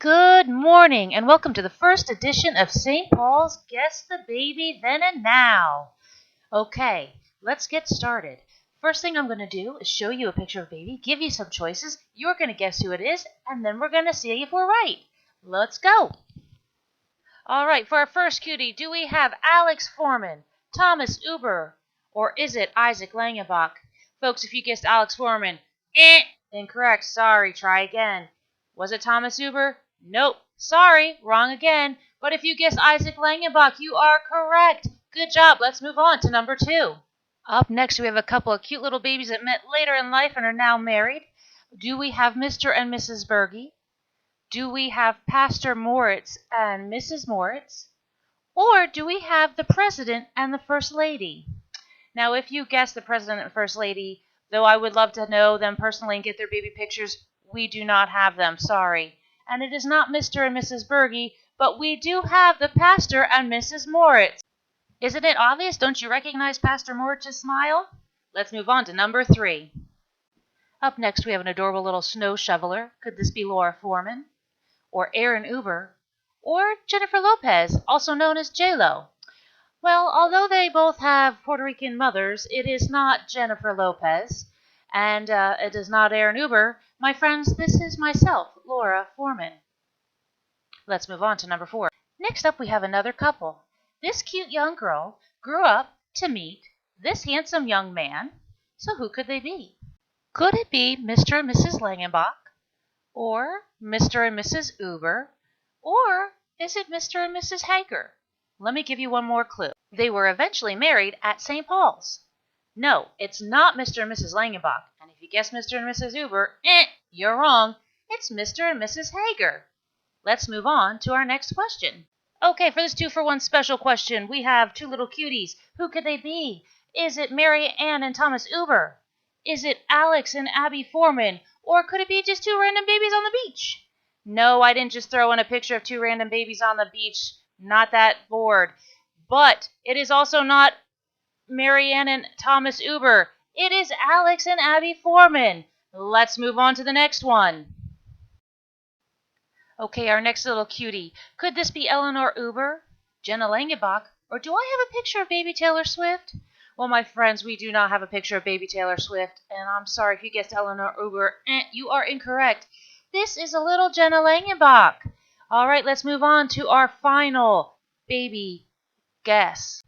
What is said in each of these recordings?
Good morning, and welcome to the first edition of St. Paul's Guess the Baby Then and Now. Okay, let's get started. First thing I'm going to do is show you a picture of baby, give you some choices, you're going to guess who it is, and then we're going to see if we're right. Let's go. All right, for our first cutie, do we have Alex Foreman, Thomas Uber, or is it Isaac Langenback? Folks, if you guessed Alex Foreman, incorrect. Sorry, try again. Was it Thomas Uber? Nope. Sorry, wrong again. But if you guessed Isaac Langenback, you are correct. Good job. Let's move on to number 2. Up next, we have a couple of cute little babies that met later in life and are now married. Do we have Mr. and Mrs. Berge? Do we have Pastor Moritz and Mrs. Moritz? Or do we have the President and the First Lady? Now, if you guessed the President and First Lady, though I would love to know them personally and get their baby pictures, we do not have them. Sorry. And it is not Mr. and Mrs. Berge, but we do have the Pastor and Mrs. Moritz. Isn't it obvious? Don't you recognize Pastor Moritz's smile? Let's move on to number 3. Up next, we have an adorable little snow shoveler. Could this be Laura Foreman? Or Erin Uber? Or Jennifer Lopez, also known as J-Lo? Well, although they both have Puerto Rican mothers, it is not Jennifer Lopez, and it is not Erin Uber. My friends, this is myself, Laura Foreman. Let's move on to number 4. Next up, we have another couple. This cute young girl grew up to meet this handsome young man. So who could they be? Could it be Mr. and Mrs. Langenback? Or Mr. and Mrs. Uber? Or is it Mr. and Mrs. Hager? Let me give you one more clue. They were eventually married at St. Paul's. No, it's not Mr. and Mrs. Langenback. And if you guess Mr. and Mrs. Uber, you're wrong. It's Mr. and Mrs. Hager. Let's move on to our next question. Okay, for this 2-for-1 special question, we have 2 little cuties. Who could they be? Is it Mary Ann and Thomas Uber? Is it Alex and Abby Foreman? Or could it be just 2 random babies on the beach? No, I didn't just throw in a picture of 2 random babies on the beach. Not that bored. But it is also not Mary Ann and Thomas Uber. It is Alex and Abby Foreman. Let's move on to the next one. Okay, our next little cutie. Could this be Eleanor Uber, Jenna Langenback, or do I have a picture of baby Taylor Swift? Well, my friends, we do not have a picture of baby Taylor Swift, and I'm sorry if you guessed Eleanor Uber. You are incorrect. This is a little Jenna Langenback. All right, let's move on to our final baby guess.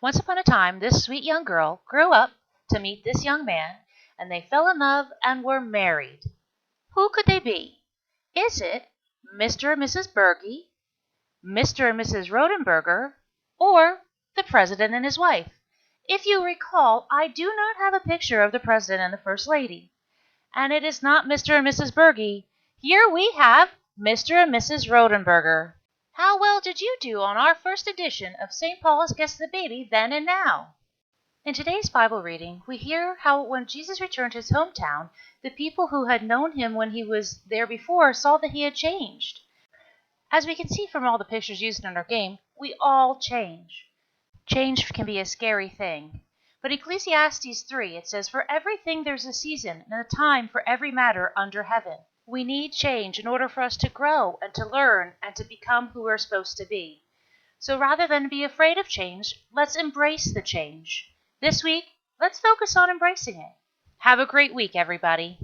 Once upon a time, this sweet young girl grew up to meet this young man, and they fell in love and were married. Who could they be? Is it Mr. and Mrs. Berge, Mr. and Mrs. Rodenberger, or the President and his wife? If you recall, I do not have a picture of the President and the First Lady. And it is not Mr. and Mrs. Berge. Here we have Mr. and Mrs. Rodenberger. How well did you do on our first edition of St. Paul's Guess the Baby Then and Now? In today's Bible reading, we hear how when Jesus returned to his hometown, the people who had known him when he was there before saw that he had changed. As we can see from all the pictures used in our game, we all change. Change can be a scary thing. But Ecclesiastes 3, it says, "For everything there's a season and a time for every matter under heaven." We need change in order for us to grow and to learn and to become who we're supposed to be. So rather than be afraid of change, let's embrace the change. This week, let's focus on embracing it. Have a great week, everybody.